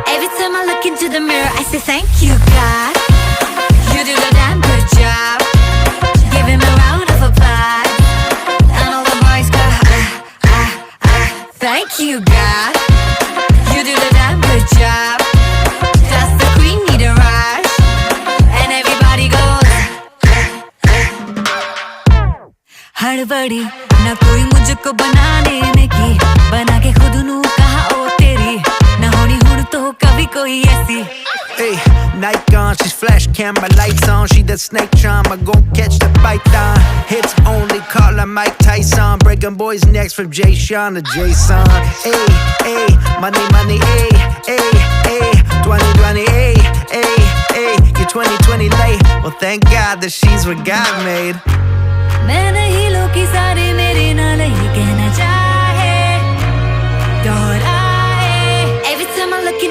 Every time I look into the mirror, I say thank you, God. You do the damn good job. Give him a round of applause. And all the boys go, thank you, God. You do the damn good job. Does the queen need a rush? And everybody goes, हड़बड़ी ना कोई मुझको बनाने में की, बना के खुद नू कहा ओ तेरी, ना होनी हुन तो कभी कोई ऐसी. Hey, night gone, she's flash camera lights on. She that snake charmer, gon' catch the python. Hits only, call her Mike Tyson. Breaking boys' necks from Jay Sean to Jason. Hey, hey, money, money, hey, hey, hey. 2020, hey, hey, hey. You're 2020 late. Well, thank God that she's what God made. मैं नहीं लोग की सारे मेरे नाल ही कहना चाहे दोहराए. Every time I look in